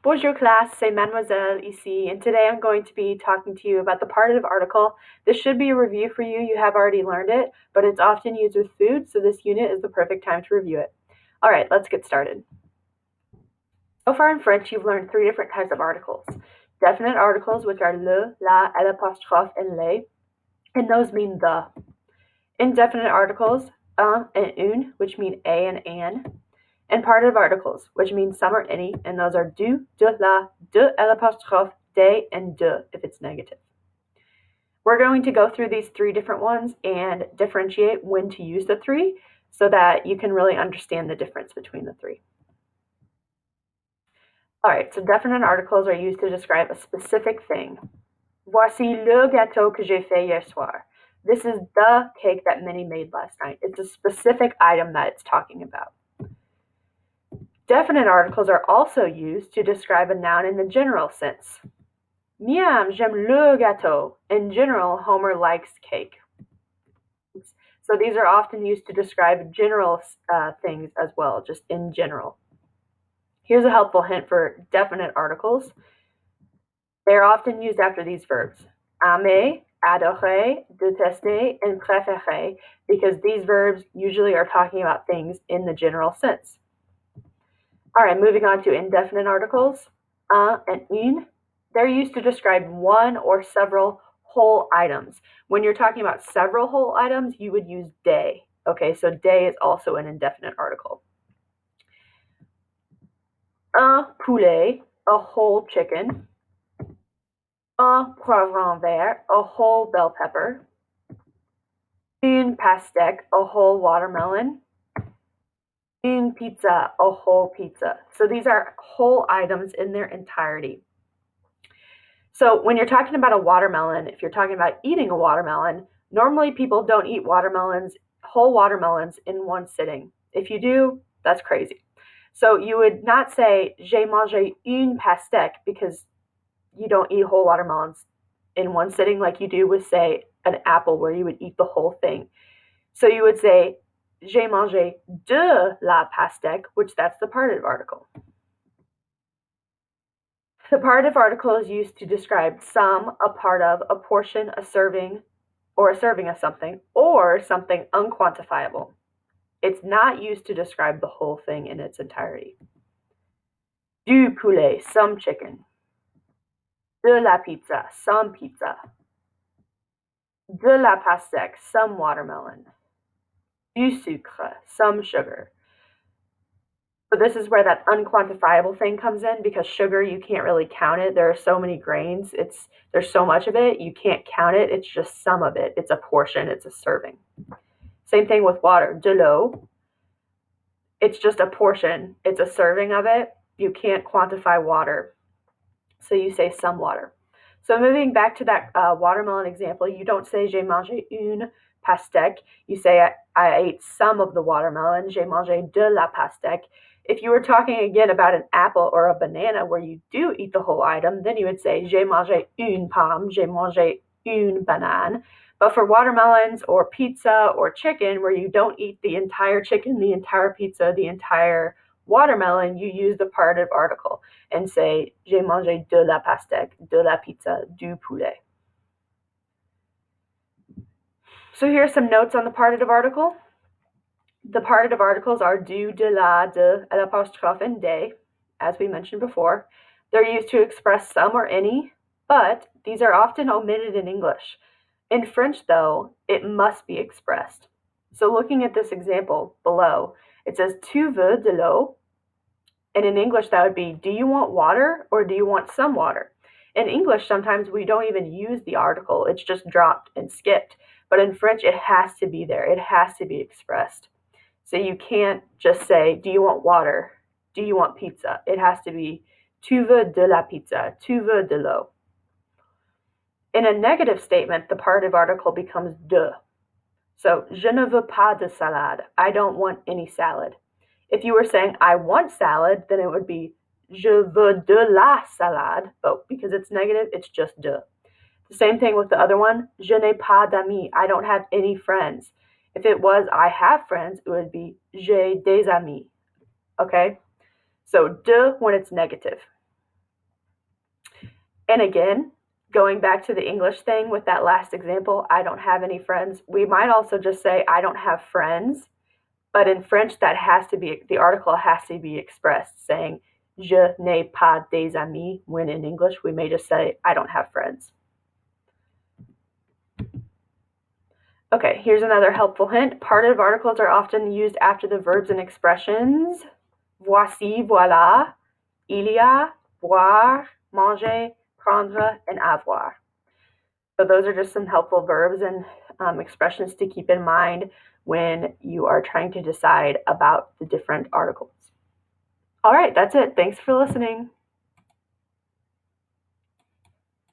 Bonjour classe, c'est Mademoiselle ici, and today I'm going to be talking to you about the partitive article. This should be a review for you. You have already learned it, but it's often used with food, so this unit is the perfect time to review it. All right, let's get started. So far in French, you've learned three different types of articles. Definite articles, which are le, la, l'apostrophe, and les, and those mean the. Indefinite articles, un and une, which mean a and an. And partitive articles, which mean some or any, and those are du, de, la, de l'apostrophe, des, and de if it's negative. We're going to go through these three different ones and differentiate when to use the three so that you can really understand the difference between the three. All right, so definite articles are used to describe a specific thing. Voici le gâteau que j'ai fait hier soir. This is the cake that Minnie made last night. It's a specific item that it's talking about. Definite articles are also used to describe a noun in the general sense. Miam, j'aime le gâteau. In general, Homer likes cake. So these are often used to describe general things as well, just in general. Here's a helpful hint for definite articles. They're often used after these verbs. Aimer, adorer, détester, and préférer, because these verbs usually are talking about things in the general sense. All right, moving on to indefinite articles, un and une. They're used to describe one or several whole items. When you're talking about several whole items, you would use des. Okay, so des is also an indefinite article. Un poulet, a whole chicken. Un poivron vert, a whole bell pepper. Une pastèque, a whole watermelon. Une pizza, a whole pizza. So these are whole items in their entirety. So when you're talking about a watermelon, if you're talking about eating a watermelon, normally people don't eat whole watermelons in one sitting. If you do, that's crazy. So you would not say, j'ai mangé une pastèque, because you don't eat whole watermelons in one sitting like you do with, say, an apple where you would eat the whole thing. So you would say, j'ai mangé de la pastèque, which that's the partitive article. The partitive article is used to describe some, a part of, a portion, a serving, or a serving of something, or something unquantifiable. It's not used to describe the whole thing in its entirety. Du poulet, some chicken. De la pizza, some pizza. De la pastèque, some watermelon. Du sucre, some sugar. So this is where that unquantifiable thing comes in, because sugar, you can't really count it. There are so many grains. There's so much of it, you can't count it. It's just some of it. It's a portion. It's a serving. Same thing with water. De l'eau. It's just a portion. It's a serving of it. You can't quantify water. So you say some water. So moving back to that watermelon example, you don't say j'ai mangé une pastèque. You say I ate some of the watermelon. J'ai mangé de la pastèque. If you were talking again about an apple or a banana where you do eat the whole item, then you would say j'ai mangé une pomme, j'ai mangé une banane. But for watermelons or pizza or chicken, where you don't eat the entire chicken, the entire pizza, the entire watermelon, you use the partitive article and say j'ai mangé de la pastèque, de la pizza, du poulet. So here are some notes on the partitive article. The partitive articles are du, de la, de, l'apostrophe, and des, as we mentioned before. They're used to express some or any, but these are often omitted in English. In French, though, it must be expressed. So looking at this example below, it says tu veux de l'eau, and in English that would be do you want water or do you want some water? In English, sometimes we don't even use the article. It's just dropped and skipped. But in French, it has to be there. It has to be expressed. So you can't just say, do you want water? Do you want pizza? It has to be, tu veux de la pizza? Tu veux de l'eau? In a negative statement, the partitive article becomes de. So, je ne veux pas de salade. I don't want any salad. If you were saying, I want salad, then it would be, je veux de la salade. But because it's negative, it's just de. The same thing with the other one, je n'ai pas d'amis. I don't have any friends. If it was I have friends, it would be j'ai des amis. Okay? So de when it's negative. And again, going back to the English thing with that last example, I don't have any friends. We might also just say, I don't have friends. But in French, that has to be, the article has to be expressed saying, je n'ai pas des amis, when in English, we may just say, I don't have friends. Okay, here's another helpful hint. Partitive articles are often used after the verbs and expressions. Voici, voilà, il y a, boire, manger, prendre, and avoir. So those are just some helpful verbs and expressions to keep in mind when you are trying to decide about the different articles. All right, that's it. Thanks for listening.